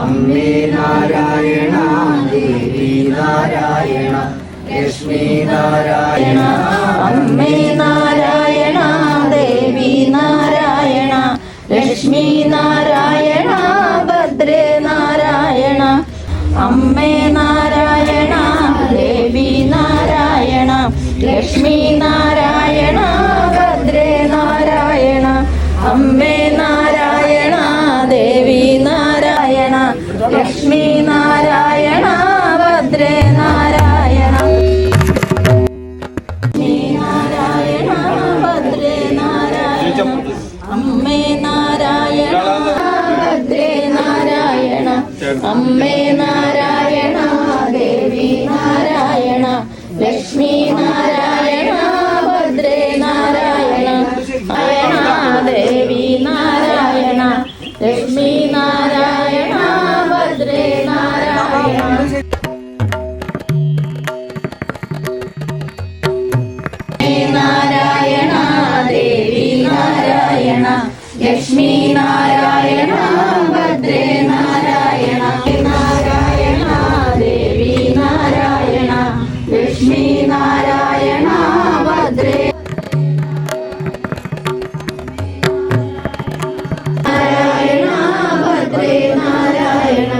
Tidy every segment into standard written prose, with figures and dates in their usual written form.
അമ്മേ നാരായണ ദേവി നാരായണ ലക്ഷ്മി നാരായണ അമ്മേ നാരായണ ദേവി നാരായണ ലക്ഷ്മി നാരായണ ഭദ്രേ നാരായണ അമ്മേ നാരായണ ദേവി നാരായണ ലക്ഷ്മി നാരായണ ഭദ്രേ നാരായണ അമ്മേ നാരായണ ദേവി നാരായണ ലക്ഷ്മി നാരായണ ഭദ്രേ നാരായണ നാരായണ ഭദ്രേ നാരായണ അമ്മേ നാരായണ ഭദ്രേ നാരായണ അമ്മേ നാരായണ ദേവി നാരായണ ലക്ഷ്മി നാരായണ ഭദ്രേ നാരായണ നാരായണ ദേവി നാരായണ ലക്ഷ്മി നാരായണ ഭദ്രേ നാരായണ നാരായണ ദേവി നാരായണ ലക്ഷ്മി നാരായണ ഭദ്രേ നാരായണ നാരായണ ദേവി നാരായണ ലക്ഷ്മി നാരായണ ഭദ്രേ നാരായണ ഭദ്രേ നാരായണ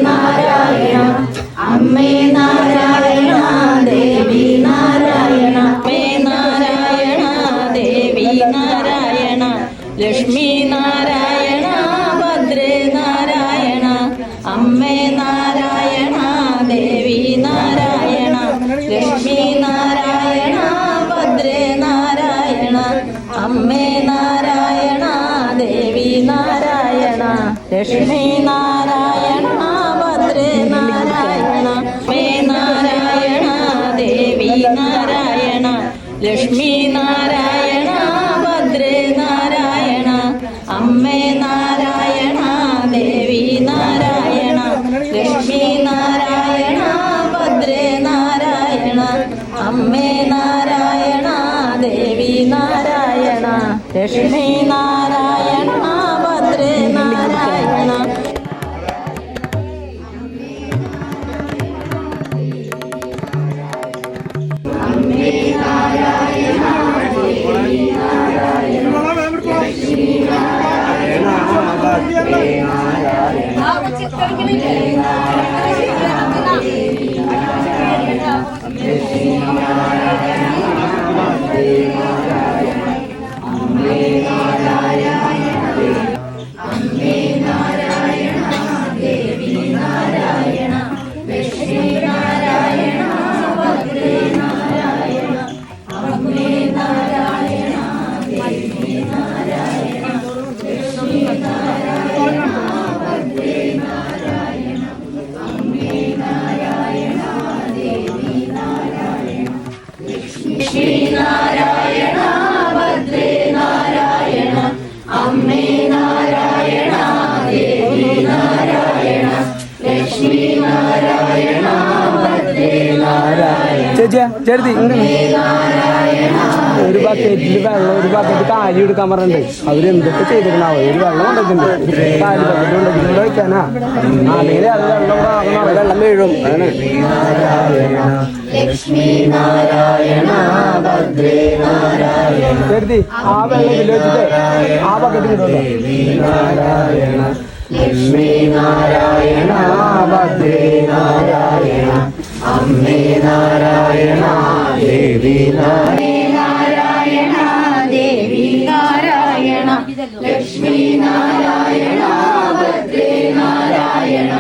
നാരായണ അമ്മേ നാരായണ ദേവി നാരായണ അമ്മേ നാരായണ ദേവി നാരായണ ലക്ഷ്മി നാരായണ ഭദ്രേ നാരായണ അമ്മേ നാരായണ ദേവി നാരായണ ലക്ഷ്മി നാരായണ ഭദ്രേ നാരായണ അമ്മേ നാരായണ ദേവി നാരായണ ലക്ഷ്മി നാരായണ ഭദ്രേ നാരായണ അമ്മേ നാരായണ ദേവി നാരായണ ലക്ഷ്മി നാരായണ ഭദ്രേ നാരായണ അമ്മേ നാരായണ ദേവി നാരായണ ലക്ഷ്മി നാരായണ ഭദ്രേ നാരായണ അമ്മേ നാരായണ ദേവി നാരായണ ലക്ഷ്മി നാരായണ ഭദ്രേ നാരായണ അമ്മേ നാരായണ ദേവി നാരായണ ലക്ഷ്മി നാരായണ ഭദ്രേ നാരായണ അമ്മേ നാരായണ ദേവി നാരായണ ലക്ഷ്മി നാരായണ ഭദ്രേ നാരായണ അമ്മേ നാരായണ ദേവി നാരായണ ലക്ഷ്മി നാരായണ ഭദ്രേ നാരായണ അമ്മേ നാരായണ ദേവി നാരായണ ലക്ഷ്മി നാരായണ ഭദ്രേ നാരായണ അമ്മേ നാരായണ ദേവി നാരായണ ലക്ഷ്മി നാരായണ ഭദ്രേ നാരായണ ചെറുതി ഒരു ബക്കറ്റിൽ വെള്ളം ഒരു ബക്കറ്റ് കാലി എടുക്കാൻ പറഞ്ഞിട്ടുണ്ട്. അവരെന്തൊക്കെ ചെയ്തിട്ടുണ്ടാവും. ഒരു വെള്ളം കൊണ്ടിട്ടുണ്ട്, കാലി ബക്കറ്റ് കൊണ്ടിട്ട് ഇവിടെ വയ്ക്കാനാ. അല്ലെങ്കിൽ അത് വെള്ളം വീഴും. ചെറുതി ആ വെള്ളം ഇതിൽ വെച്ചിട്ട് ആ ബക്കറ്റ് കിട്ടുമല്ലോ. ലക്ഷ്മി നാരായണ ഭദ്രേ നാരായണ അമ്മേ നാരായണ ദേവി നാരായണ ദേവി നാരായണ ലക്ഷ്മി നാരായണ ഭദ്രേ നാരായണ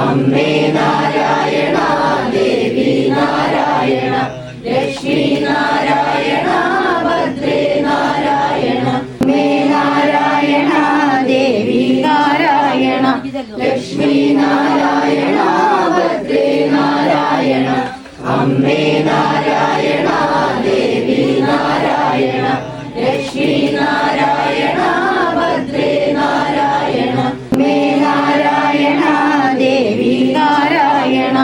അമ്മേ നാരായണ ദേവി നാരായണ ലക്ഷ്മി നാരായണ ഭദ്രേ നാരായണ അമ്മേ നാരായണ ദേവി നാരായണ ലക്ഷ്മി നാരായണ ഭദ്രേ നാരായണ അമ്മേ നാരായണ ദേവി നാരായണ ലക്ഷ്മി നാരായണ ഭദ്രേ നാരായണ അമ്മേ നാരായണ ദേവി നാരായണ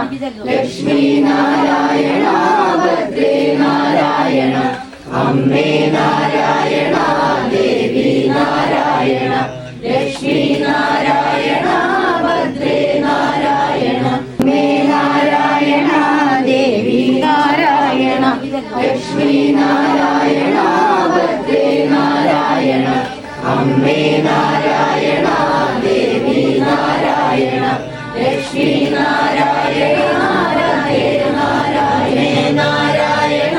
ലക്ഷ്മി നാരായണ ഭദ്രേ നാരായണ അമ്മേ നാരായണ അമ്മേ നാരായണ ദേവി നാരായണ ലക്ഷ്മി നാരായണ നാരായണ നാരായണ നാരായണ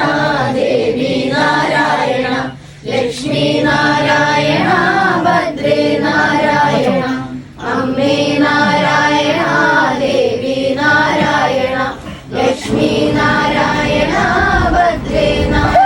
ദേവി നാരായണ ലക്ഷ്മി നാരായണ ഭദ്രേ നാരായണ അമ്മേ നാരായണ ദേവി നാരായണ ലക്ഷ്മി നാരായണ ഭദ്രേ നാരായണ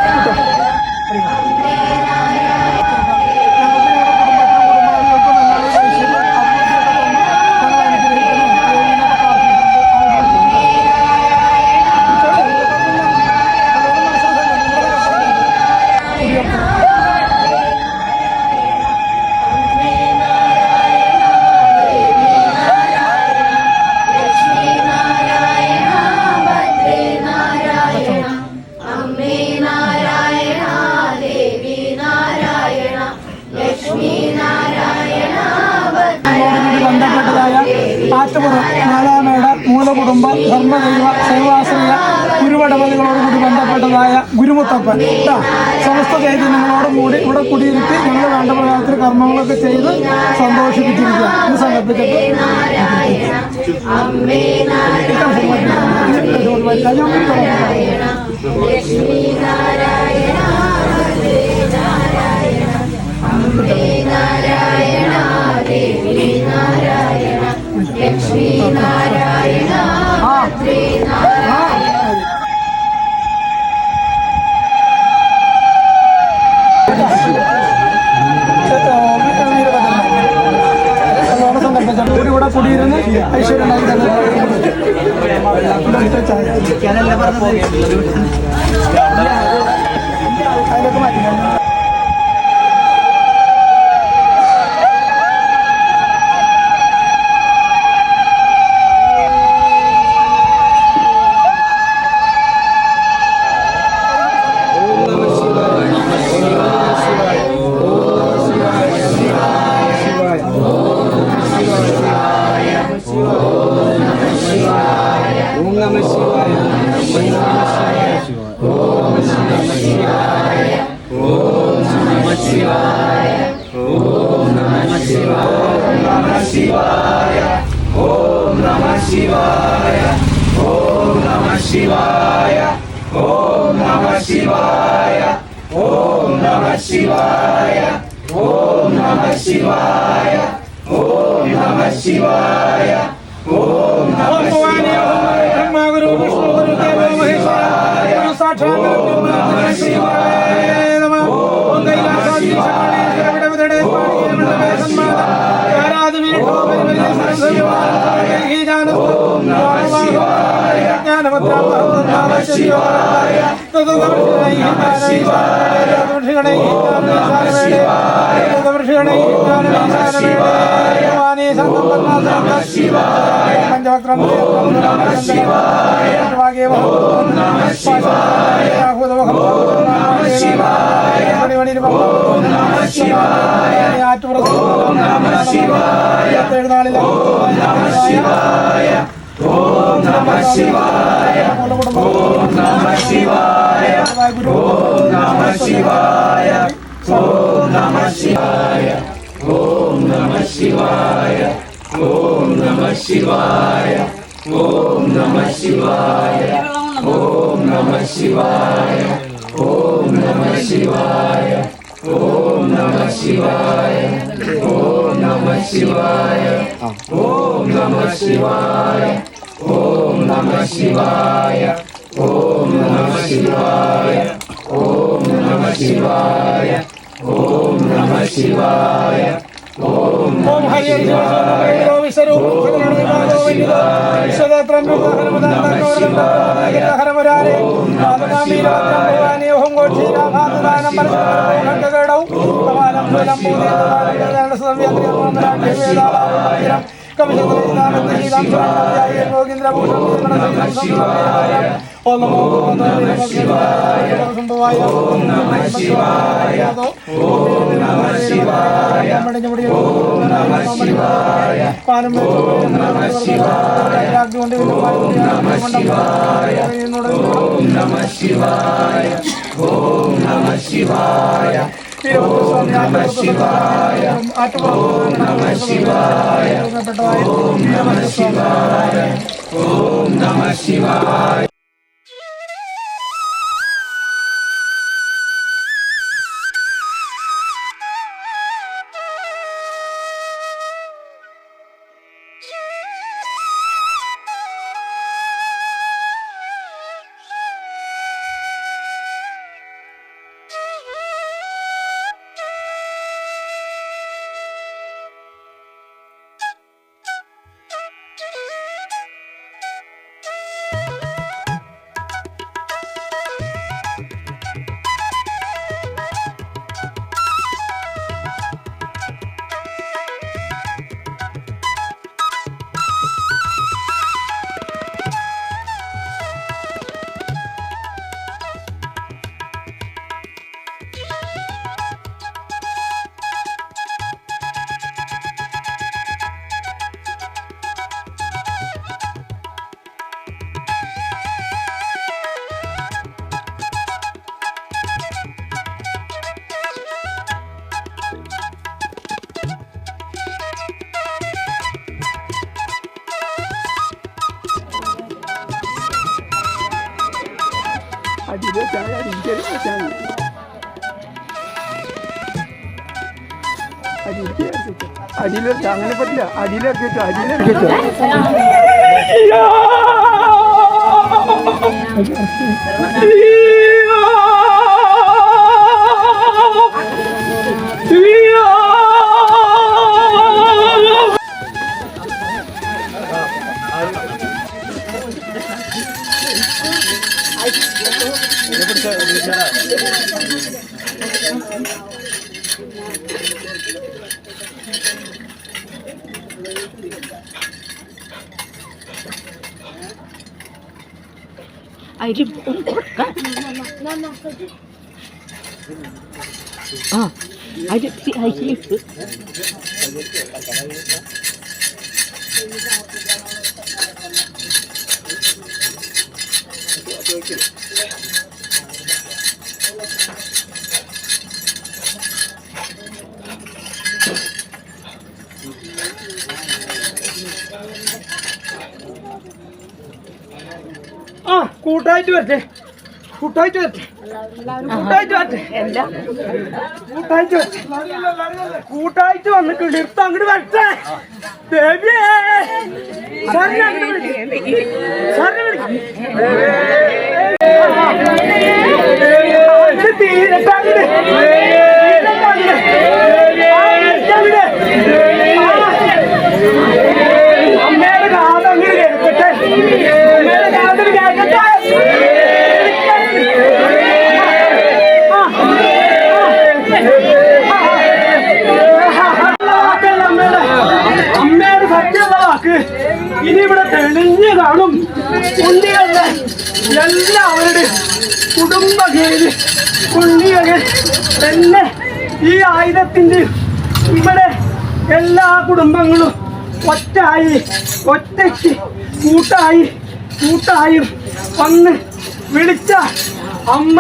ആറ്റുപുറം നാലാമേട മൂലകുടുംബ ധർമ്മദൈവ സേവാശ്രയ ഗുരുവടപതികളോടുകൂടി ബന്ധപ്പെട്ടതായ ഗുരുമുത്തപ്പൻ സമസ്ത ചൈതന്യങ്ങളോടും കൂടി ഇവിടെ കുടിയിരുത്തി ഞങ്ങൾ വേണ്ട പ്രകാരത്തിൽ കർമ്മങ്ങളൊക്കെ ചെയ്ത് സന്തോഷിപ്പിച്ചിരിക്കുക എന്ന് സങ്കല്പിച്ചിട്ട് ലക്ഷ്മി നാരായണ സങ്കല്പിച്ചിട്ട് ഇവിടെ കുടിയിരുന്ന് ഐശ്വര്യം അതിലൊക്കെ മാറ്റി ശിവായ ഓം നമഃ ശിവായ ഓം നമഃ ശിവായ ഓം നമഃ ശിവായ ഓം നമഃ ശിവായ. അടിയിലെടുത്ത് അങ്ങനെ പറ്റില്ല. അടിയിലേക്ക് വെച്ചോ, അടിയിലേക്ക് വെച്ചോ. അരി കൊടുക്കാം. ആ അരി അരിയിട്ട് കൂട്ടായിട്ട് വരട്ടെ, കൂട്ടായിട്ട് വരട്ടെ, കൂട്ടായിട്ട് വരട്ടെ, കൂട്ടായിട്ട് വരട്ടെ, കൂട്ടായിട്ട് വന്നിട്ടുണ്ട്. എടുത്ത് അങ്ങോട്ട് വരട്ടെ. ദേവിയേ സാറിനെ അങ്ങോട്ട് വിളിക്ക്, സാറിനെ വിളിക്ക്. തീരട്ടെ അങ്ങോട്ട്, അമ്മയുടെ കാത് അങ്ങോട്ട് കേൾക്കട്ടെ, അമ്മയുടെ കാതിൽ കേൾക്കട്ടെ. അമ്മയുടെ സത്യമുള്ള വാക്ക് ഇനി ഇവിടെ തെളിഞ്ഞു കാണും. ഉണ്ണികളുടെ എല്ലാവരുടെയും കുടുംബകേര് ഉണ്ണികൾ തന്നെ ഈ ആയുധത്തിന്റെ ഇവിടെ എല്ലാ കുടുംബങ്ങളും ഒറ്റയ്ക്ക് കൂട്ടായും വന്ന് വിളിച്ച അമ്മ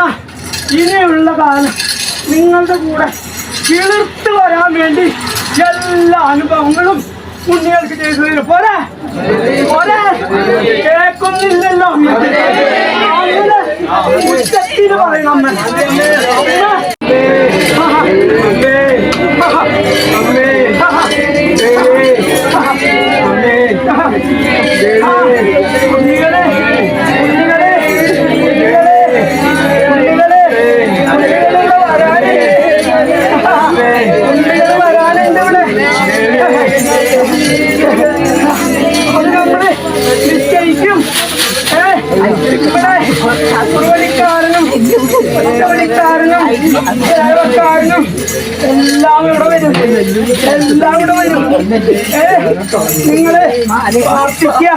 ഇനിയുള്ള കാലം നിങ്ങളുടെ കൂടെ കിളിർത്ത് വരാൻ വേണ്ടി എല്ലാ അനുഭവങ്ങളും ഉണ്ണികൾക്ക് ചെയ്തു തരും. പോരെ പോരെ, കേൾക്കുന്നില്ലല്ലോ. ഉച്ചത്തിന് പറയണം അമ്മ, കുഞ്ഞികളെ വരാനുണ്ട് ഇവിടെ. അത് നമ്മള് നിശ്ചയിക്കും. ഇവിടെ കുറുവലിക്കാരനും ഒറ്റവലിക്കാരനും ദേവക്കാരനും എല്ലാം ഇവിടെ വരും, എല്ലാം ഇവിടെ വരും. നിങ്ങള് പ്രാർത്ഥിക്കുക.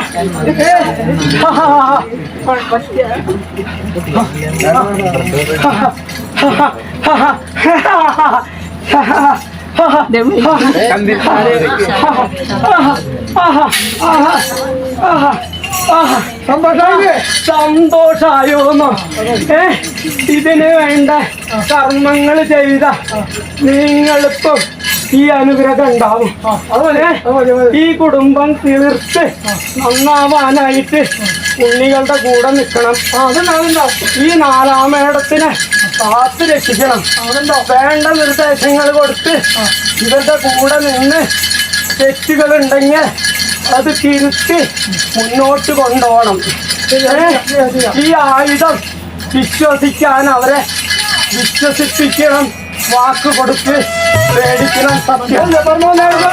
സന്തോഷമായില്ലേ? സന്തോഷായോന്നോ? ഇതിന് വേണ്ട കർമ്മങ്ങൾ ചെയ്ത നിങ്ങളിപ്പം ഈ അനുഗ്രഹം ഉണ്ടാവും. അതുപോലെ ഈ കുടുംബം തീർത്ത് നന്നാവാനായിട്ട് ഉണ്ണികളുടെ കൂടെ നിൽക്കണം. ഈ 4-ാം മേടത്തിനെ കാത്തു രക്ഷിക്കണം. വേണ്ട നിർദ്ദേശങ്ങൾ കൊടുത്ത് ഇവരുടെ കൂടെ നിന്ന് തെറ്റുകളുണ്ടെങ്കിൽ അത് തിരുത്തി മുന്നോട്ട് കൊണ്ടുപോകണം. ഈ ആയുധം വിശ്വസിക്കാൻ അവരെ വിശ്വസിപ്പിക്കണം. വാക്ക് കൊടുത്ത് പേടിക്കണം. സത്യം പറഞ്ഞു നേടുക.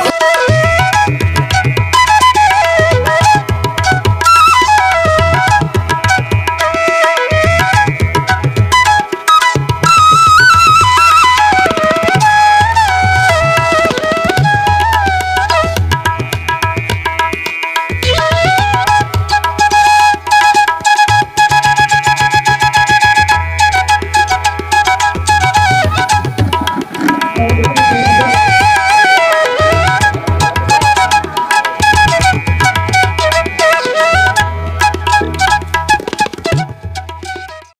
Thank you.